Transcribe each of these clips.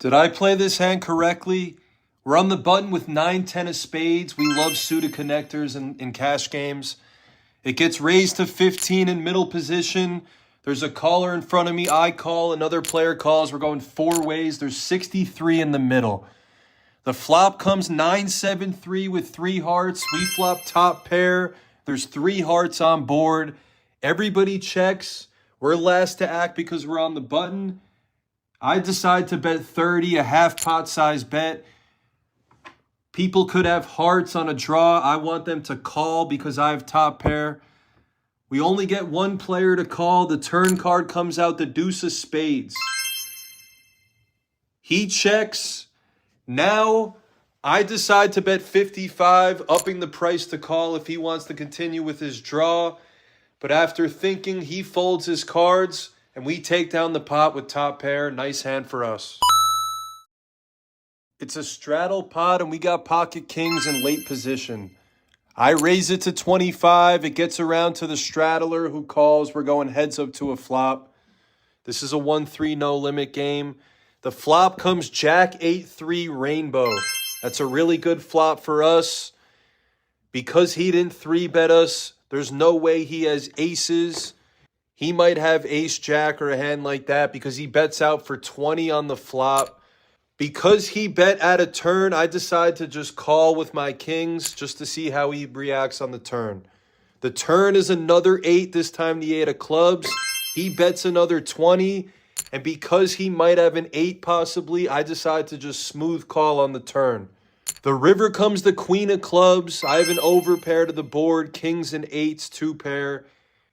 Did I play this hand correctly? We're on the button with 9-10 of spades. We love suited connectors in cash games. It gets raised to 15 in middle position. There's a caller in front of me. I call. Another player calls. We're going four ways. There's 63 in the middle. The flop comes 9-7-3 with three hearts. We flop top pair. There's three hearts on board. Everybody checks. We're last to act because we're on the button. I decide to bet 30, a half pot size bet. People could have hearts on a draw. I want them to call because I have top pair. We only get one player to call. The turn card comes out, the deuce of spades. He checks. Now I decide to bet 55, upping the price to call if he wants to continue with his draw. But after thinking, he folds his cards, and we take down the pot with top pair. Nice hand for us. It's a straddle pot, and we got pocket kings in late position. I raise it to 25. It gets around to the straddler who calls. We're going heads up to a flop. This is a 1-3 no limit game. The flop comes Jack 8-3 rainbow. That's a really good flop for us. Because he didn't 3-bet us, there's no way he has aces. He might have ace jack or a hand like that because he bets out for 20 on the flop. Because he bet at a turn, I decide to just call with my kings just to see how he reacts on the turn. The turn is another 8, this time the 8 of clubs. He bets another 20, and because he might have an 8 possibly, I decide to just smooth call on the turn. The river comes the queen of clubs. I have an overpair to the board, kings and 8s, 2 pair.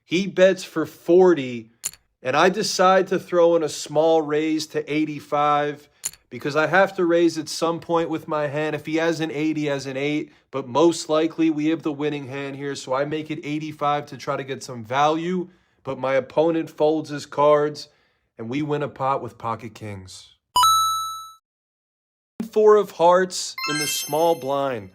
He bets for 40, and I decide to throw in a small raise to 85 because I have to raise at some point with my hand. If he has an 8, he has an 8, but most likely we have the winning hand here, so I make it 85 to try to get some value, but my opponent folds his cards, and we win a pot with pocket kings. 4 of hearts in the small blind.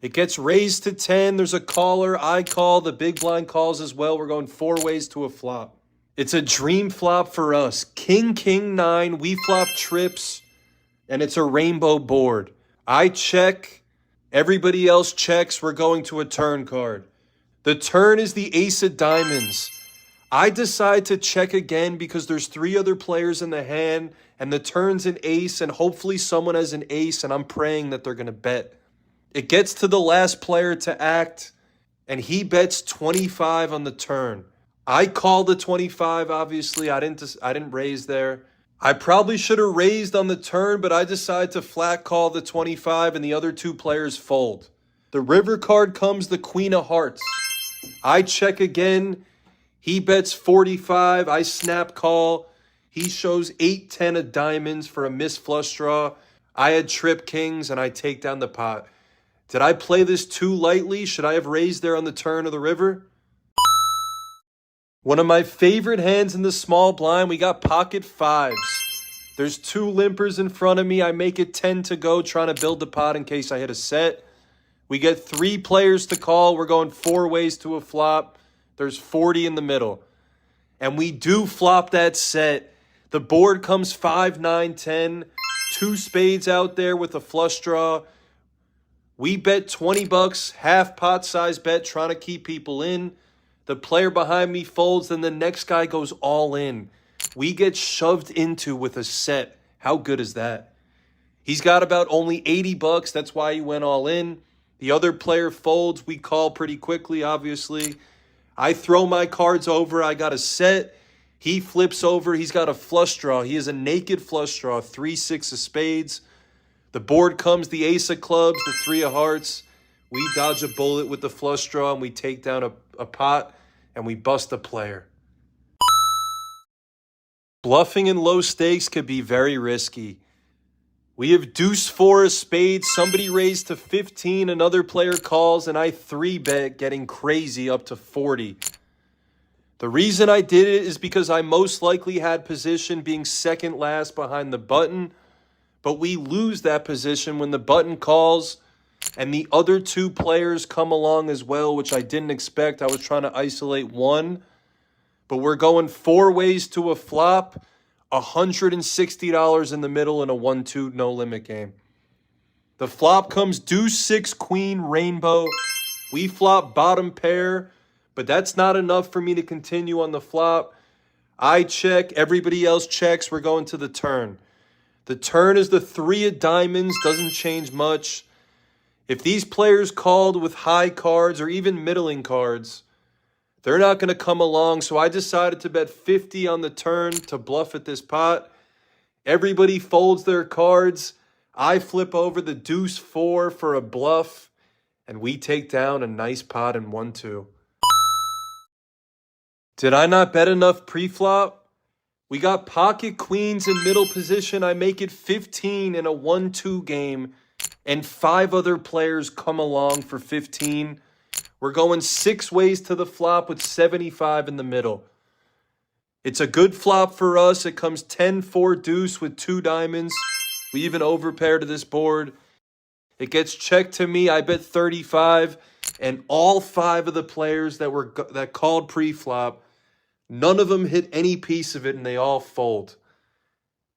It gets raised to 10. There's a caller. I call. The big blind calls as well. We're going 4 ways to a flop. It's a dream flop for us. King, king, 9. We flop trips, and it's a rainbow board. I check. Everybody else checks. We're going to a turn card. The turn is the ace of diamonds. I decide to check again because there's 3 other players in the hand, and the turn's an ace, and hopefully someone has an ace, and I'm praying that they're going to bet. It gets to the last player to act, and he bets 25 on the turn. I call the 25, obviously. I didn't raise there. I probably should have raised on the turn, but I decide to flat call the 25, and the other 2 players fold. The river card comes the queen of hearts. I check again. He bets 45. I snap call. He shows 8-10 of diamonds for a missed flush draw. I had trip kings, and I take down the pot. Did I play this too lightly? Should I have raised there on the turn of the river? One of my favorite hands in the small blind, we got pocket 5s. There's 2 limpers in front of me. I make it 10 to go, trying to build the pot in case I hit a set. We get 3 players to call. We're going 4 ways to a flop. There's 40 in the middle. And we do flop that set. The board comes 5, 9, 10. 2 spades out there with a flush draw. We bet 20 bucks, half pot size bet, trying to keep people in. The player behind me folds, then the next guy goes all in. We get shoved into with a set. How good is that? He's got about only 80 bucks. That's why he went all in. The other player folds. We call pretty quickly, obviously. I throw my cards over. I got a set. He flips over. He's got a flush draw. He has a naked flush draw, 3-6 of spades. The board comes the ace of clubs, the 3 of hearts. We dodge a bullet with the flush draw, and we take down a pot, and we bust a player. Bluffing in low stakes could be very risky. We have deuce 4 of spades. Somebody raised to 15. Another player calls, and I 3-bet, getting crazy up to 40. The reason I did it is because I most likely had position being second last behind the button, but we lose that position when the button calls and the other 2 players come along as well, which I didn't expect. I was trying to isolate one, but we're going 4 ways to a flop, $160 in the middle in a 1-2 no limit game. The flop comes deuce 6 queen rainbow. We flop bottom pair, but that's not enough for me to continue on the flop. I check, everybody else checks, we're going to the turn. The turn is the 3 of diamonds, doesn't change much. If these players called with high cards or even middling cards, they're not going to come along, so I decided to bet 50 on the turn to bluff at this pot. Everybody folds their cards. I flip over the deuce 4 for a bluff, and we take down a nice pot in 1-2. Did I not bet enough pre-flop? We got pocket queens in middle position. I make it 15 in a 1-2 game, and 5 other players come along for 15. We're going 6 ways to the flop with 75 in the middle. It's a good flop for us. It comes 10-4 deuce with 2 diamonds. We even overpair to this board. It gets checked to me. I bet 35, and all 5 of the players that called pre-flop, none of them hit any piece of it, and they all fold.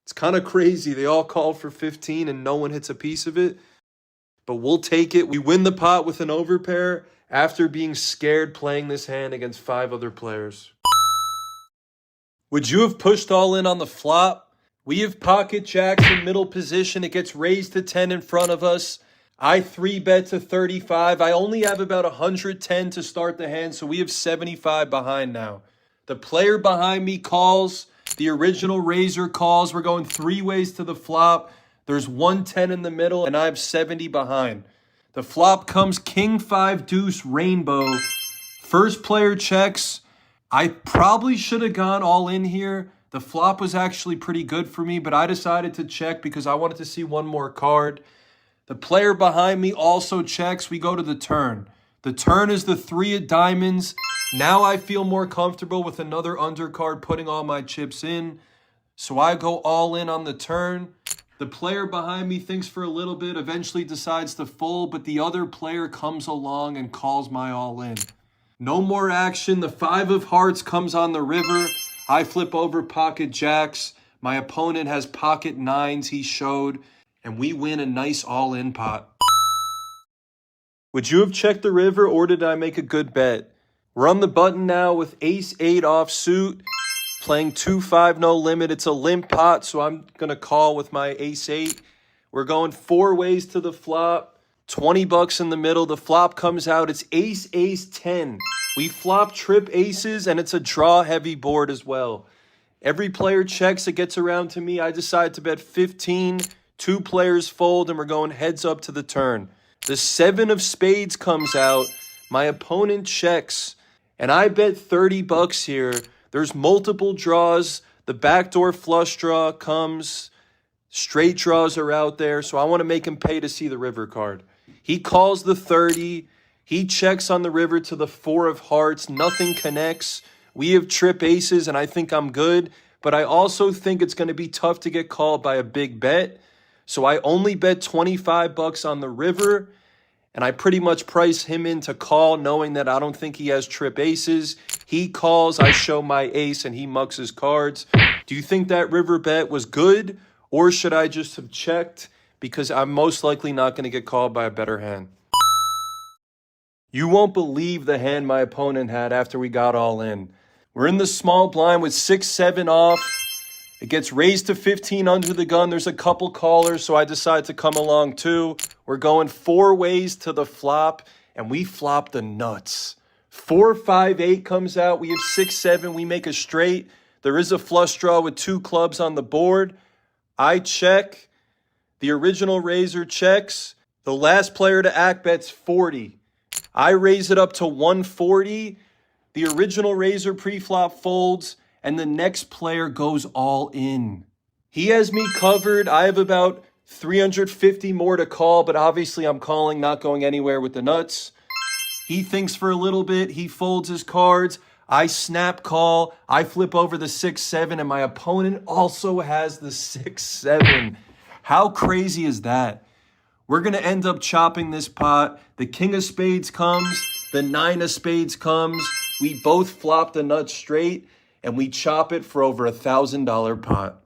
It's kind of crazy. They all called for 15, and no one hits a piece of it. But we'll take it. We win the pot with an overpair after being scared playing this hand against 5 other players. Would you have pushed all in on the flop? We have pocket jacks in middle position. It gets raised to 10 in front of us. I 3-bet to 35. I only have about 110 to start the hand, so we have 75 behind now. The player behind me calls. The original raiser calls. We're going 3 ways to the flop. There's 110 in the middle, and I have 70 behind. The flop comes king 5 deuce rainbow. First player checks. I probably should have gone all in here. The flop was actually pretty good for me, but I decided to check because I wanted to see one more card. The player behind me also checks. We go to the turn. The turn is the 3 of diamonds. Now I feel more comfortable with another undercard putting all my chips in. So I go all in on the turn. The player behind me thinks for a little bit, eventually decides to fold, but the other player comes along and calls my all in. No more action. The 5 of hearts comes on the river. I flip over pocket jacks. My opponent has pocket 9s he showed, and we win a nice all-in pot. Would you have checked the river, or did I make a good bet? We're on the button now with ace 8 offsuit, playing 2-5 no limit. It's a limp pot, so I'm going to call with my ace 8. We're going 4 ways to the flop. 20 bucks in the middle. The flop comes out. It's ace, ace, 10. We flop trip aces, and it's a draw-heavy board as well. Every player checks. It gets around to me. I decide to bet 15. 2 players fold, and we're going heads up to the turn. The 7 of spades comes out. My opponent checks, and I bet 30 bucks here. There's multiple draws. The backdoor flush draw comes. Straight draws are out there, so I want to make him pay to see the river card. He calls the 30. He checks on the river to the 4 of hearts. Nothing connects. We have trip aces, and I think I'm good. But I also think it's going to be tough to get called by a big bet. So I only bet 25 bucks on the river, and I pretty much price him in to call, knowing that I don't think he has trip aces. He calls, I show my ace, and he mucks his cards. Do you think that river bet was good, or should I just have checked? Because I'm most likely not going to get called by a better hand. You won't believe the hand my opponent had after we got all in. We're in the small blind with 6-7 off. It gets raised to 15 under the gun. There's a couple callers, so I decide to come along too. We're going 4 ways to the flop, and we flop the nuts. 4-5-8 comes out. We have 6-7. We make a straight. There is a flush draw with 2 clubs on the board. I check. The original raiser checks. The last player to act bets 40. I raise it up to 140. The original raiser pre-flop folds, and the next player goes all in. He has me covered. I have about 350 more to call, but obviously I'm calling, not going anywhere with the nuts. He thinks for a little bit. He folds his cards. I snap call. I flip over the 6-7, and my opponent also has the 6-7. How crazy is that? We're going to end up chopping this pot. The king of spades comes. The 9 of spades comes. We both flop the nuts straight, and we chop it for over $1,000 pot.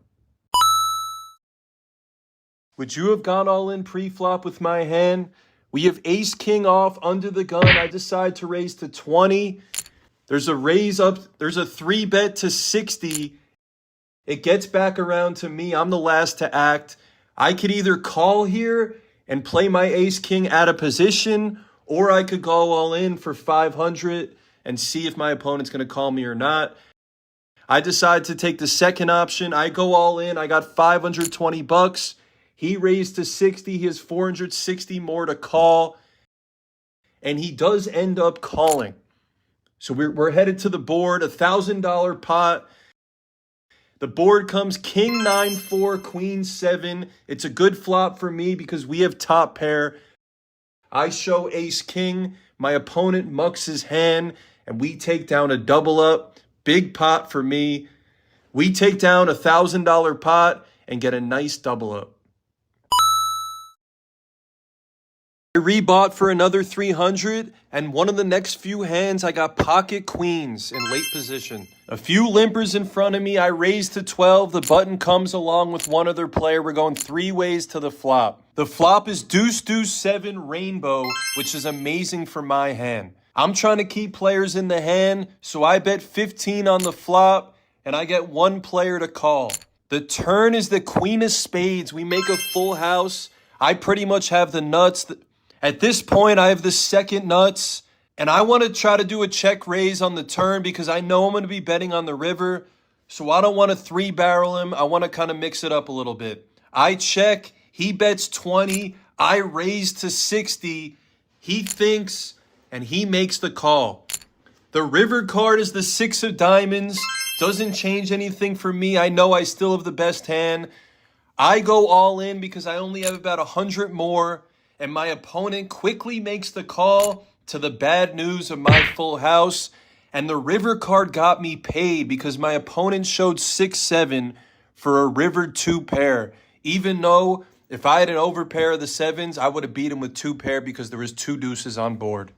Would you have gone all in pre-flop with my hand? We have ace king off under the gun. I decide to raise to 20. There's a raise up. There's a 3-bet to 60. It gets back around to me. I'm the last to act. I could either call here and play my ace king out of position, or I could go all in for 500 and see if my opponent's going to call me or not. I decide to take the second option. I go all in. I got 520 bucks. He raised to 60. He has 460 more to call. And he does end up calling. So we're headed to the board, $1,000 pot. The board comes king 9-4, queen 7. It's a good flop for me because we have top pair. I show ace king. My opponent mucks his hand, and we take down a double up. Big pot for me. We take down $1,000 pot and get a nice double up. I rebought for another 300, and one of the next few hands I got pocket queens in late position. A few limpers in front of me. I raise to 12. The button comes along with one other player. We're going 3 ways to the flop. The flop is deuce, deuce, 7 rainbow, which is amazing for my hand. I'm trying to keep players in the hand, so I bet 15 on the flop, and I get 1 player to call. The turn is the queen of spades. We make a full house. I pretty much have the nuts. At this point, I have the second nuts, and I want to try to do a check raise on the turn because I know I'm going to be betting on the river, so I don't want to 3-barrel him. I want to kind of mix it up a little bit. I check. He bets 20. I raise to 60. He thinks, and he makes the call. The river card is the 6 of diamonds. Doesn't change anything for me. I know I still have the best hand. I go all in because I only have about 100 more. And my opponent quickly makes the call to the bad news of my full house. And the river card got me paid because my opponent showed 6-7 for a river 2 pair. Even though if I had an overpair of the 7s, I would have beat him with 2 pair because there was 2 deuces on board.